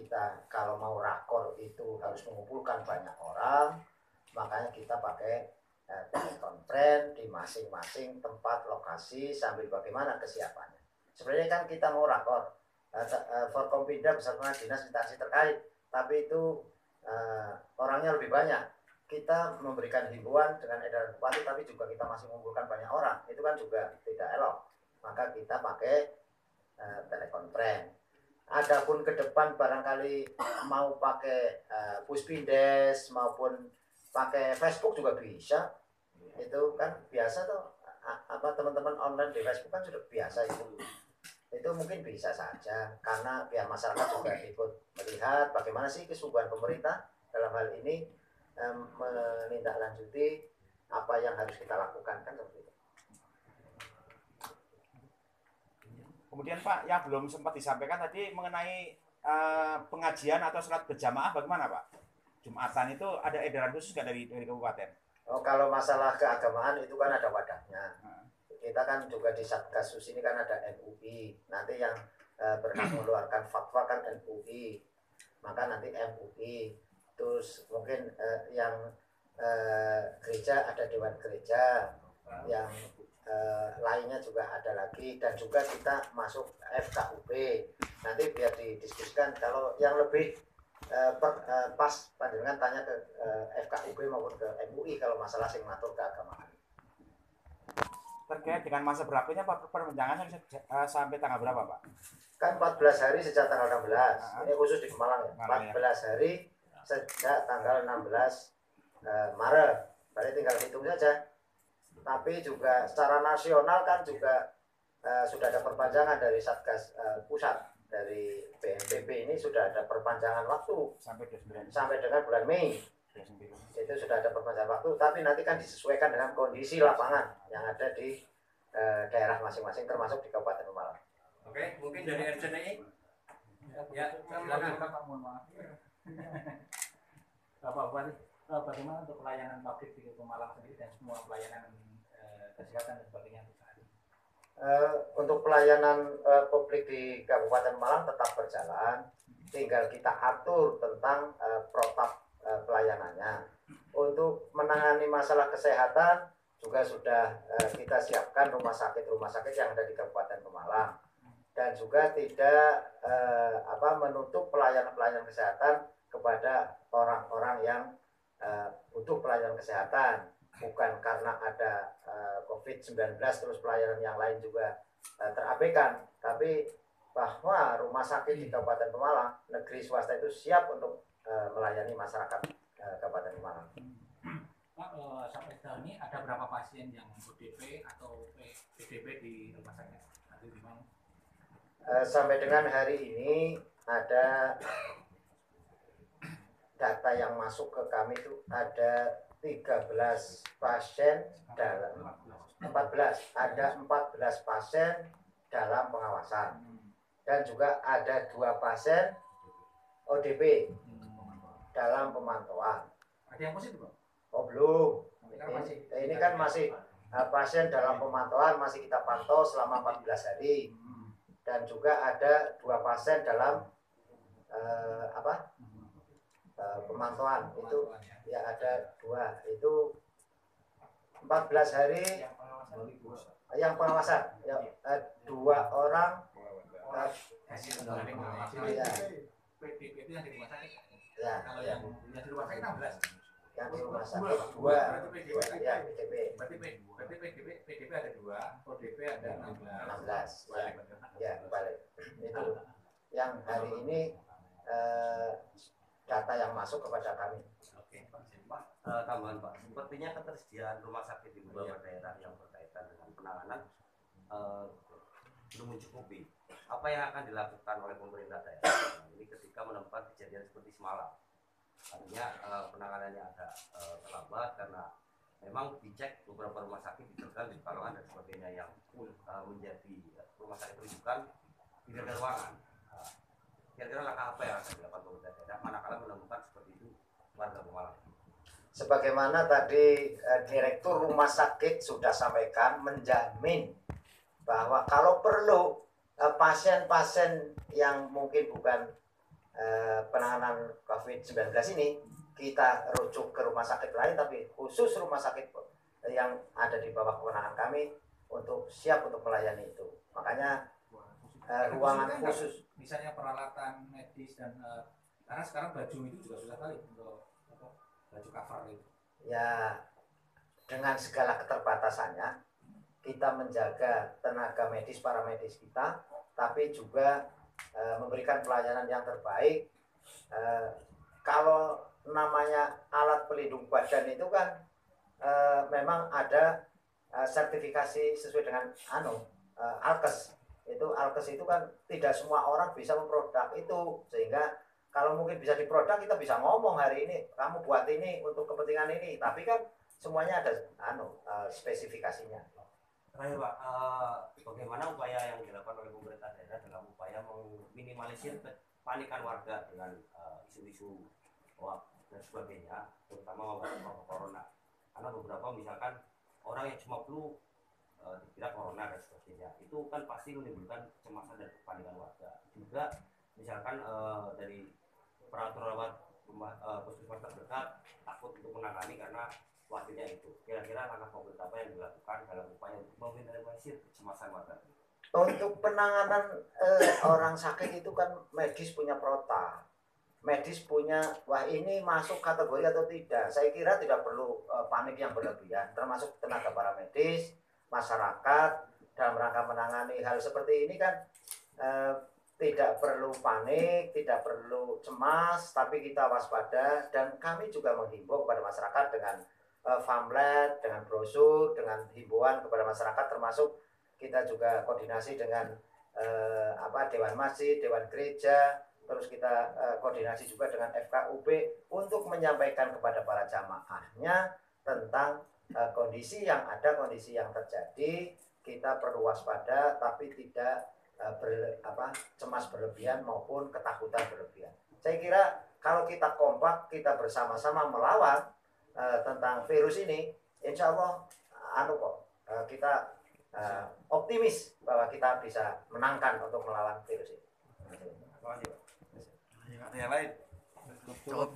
kita kalau mau rakor itu harus mengumpulkan banyak orang, makanya kita pakai telekonferensi di masing-masing tempat lokasi sambil bagaimana kesiapannya. Sebenarnya kan kita mau rakor, Forkompinda bersama dinas instansi terkait, tapi itu orangnya lebih banyak. Kita memberikan himbauan dengan edaran bupati, tapi juga kita masih mengumpulkan banyak orang, itu kan juga tidak elok. Maka kita pakai telekonferensi. Adapun ke depan barangkali mau pakai puspindes maupun pakai Facebook juga bisa. Itu kan biasa tuh, apa teman-teman online di Facebook kan sudah biasa itu mungkin bisa saja, karena biar masyarakat juga ikut melihat bagaimana sih kesungguhan pemerintah dalam hal ini menindaklanjuti apa yang harus kita lakukan, kan seperti itu. Kemudian Pak, yang belum sempat disampaikan tadi mengenai pengajian atau sholat berjamaah bagaimana Pak? Jumatan itu ada edaran khusus nggak dari kabupaten? Oh, kalau masalah keagamaan itu kan ada wadahnya. Kita kan juga di Satgasus ini kan ada MUI. Nanti yang berhak mengeluarkan fatwa kan MUI. Maka nanti MUI. Terus mungkin yang gereja ada Dewan Gereja. Yang lainnya juga ada lagi. Dan juga kita masuk FKUB. Nanti biar didiskusikan. Kalau yang lebih pas panjenengan tanya ke FKUB maupun ke MUI kalau masalah sing ngatur keagamaan. Terkait dengan masa berlakunya Pak, perpanjangan sampai tanggal berapa Pak? Kan 14 hari sejak tanggal 16. Ini khusus di Pemalang ya. 14 hari sejak tanggal 16 Maret. Berarti tinggal hitung saja. Tapi juga secara nasional kan juga sudah ada perpanjangan dari Satgas pusat, dari BNPB ini sudah ada perpanjangan waktu sampai dengan bulan Mei. Itu sudah ada perpanjangan waktu, tapi nanti kan disesuaikan dengan kondisi lapangan yang ada di daerah masing-masing, termasuk di Kabupaten Pemalang. Oke, mungkin dari RCTI. Ya, silakan. Bapak Bupati, bagaimana untuk pelayanan publik di Pemalang sendiri dan semua pelayanan kesehatan dan sebagainya? Untuk pelayanan publik di Kabupaten Malang tetap berjalan, tinggal kita atur tentang protap pelayanannya. Untuk menangani masalah kesehatan juga sudah kita siapkan rumah sakit yang ada di Kabupaten Pemalang, dan juga tidak menutup pelayanan kesehatan kepada orang-orang yang butuh pelayanan kesehatan, bukan karena ada COVID-19 terus pelayanan yang lain juga terabaikan, tapi bahwa rumah sakit di Kabupaten Pemalang, negeri swasta itu siap untuk melayani masyarakat Kabupaten Pemalang. Pak, sampai sejauh ini ada berapa pasien yang ODP atau PDP di rumah sakit? Sampai dengan hari ini ada data yang masuk ke kami itu ada 13 pasien dalam 14 pasien dalam pengawasan, dan juga ada 2 pasien ODP dalam pemantauan. Ada yang positif Pak? Oh belum. Ini kan masih pasien dalam pemantauan, masih kita pantau selama 14 hari. Dan juga ada 2 pasien dalam pemantauan. Itu ya ada 2. Itu 14 hari yang pengawasan. Ya, 2 orang PDP itu yang di rumah sakit. Ya. Kalau yang di rumah sakit 16. Yang di rumah sakit 2. Ya, PDP. Berarti PDP ada 2, ODP ada 16. Ya, balik. Itu yang hari ini data yang masuk kepada kami. Oke, Pak. Tambahan Pak, sepertinya ketersediaan rumah sakit di beberapa daerah yang berkaitan dengan penanganan belum mencukupi. Apa yang akan dilakukan oleh pemerintah daerah ini ketika menemukan kejadian seperti semalam? Artinya penanganannya agak terlambat karena memang dicek beberapa rumah sakit di Tegal, di Pekalongan dan sebagainya yang menjadi rumah sakit rujukan tidak ada ruangan. Kira-kira langkah apa yang akan dilakukan pemerintah daerah manakala menemukan seperti itu warga Pemalang? Sebagaimana tadi Direktur Rumah Sakit sudah sampaikan, menjamin bahwa kalau perlu pasien-pasien yang mungkin bukan penanganan COVID-19 ini kita rujuk ke rumah sakit lain, tapi khusus rumah sakit yang ada di bawah kewenangan kami untuk siap untuk melayani itu. Makanya ruangan khusus, misalnya peralatan medis dan karena sekarang baju itu juga susah kali untuk baju cover itu. Ya, dengan segala keterbatasannya kita menjaga tenaga medis, para medis kita, tapi juga memberikan pelayanan yang terbaik. Kalau namanya alat pelindung badan itu kan memang ada sertifikasi sesuai dengan Alkes. Alkes itu kan tidak semua orang bisa memproduk itu, sehingga kalau mungkin bisa diproduk kita bisa ngomong hari ini kamu buat ini untuk kepentingan ini, tapi kan semuanya ada spesifikasinya. Terakhir Pak, bagaimana upaya yang dilakukan oleh pemerintah daerah dalam upaya meminimalisir kepanikan warga dengan isu-isu hoax dan sebagainya, terutama wabah corona? Karena beberapa misalkan orang yang cuma flu dikira corona dan sebagainya, itu kan pasti menimbulkan kecemasan dan kepanikan warga. Juga misalkan dari peraturan puskesmas terdekat takut untuk menangani karena khawatirnya itu. Kira-kira langkah konkret apa yang dilakukan dalam upaya untuk meminimalisir kecemasan warga? Untuk penanganan orang sakit itu kan medis punya prota, medis punya wah ini masuk kategori atau tidak. Saya kira tidak perlu panik yang berlebihan, termasuk tenaga para medis, masyarakat dalam rangka menangani hal seperti ini kan tidak perlu panik, tidak perlu cemas, tapi kita waspada. Dan kami juga menghimbau kepada masyarakat dengan pamflet, dengan brosur, dengan himbauan kepada masyarakat, termasuk kita juga koordinasi dengan Dewan Masjid, Dewan Gereja, terus kita koordinasi juga dengan FKUB untuk menyampaikan kepada para jamaahnya tentang kondisi yang ada, kondisi yang terjadi. Kita perlu waspada, tapi tidak cemas berlebihan maupun ketakutan berlebihan. Saya kira kalau kita kompak, kita bersama-sama melawan tentang virus ini, insya Allah kita optimis bahwa kita bisa menangkan untuk melawan virus ini. Yang lain. Cukup.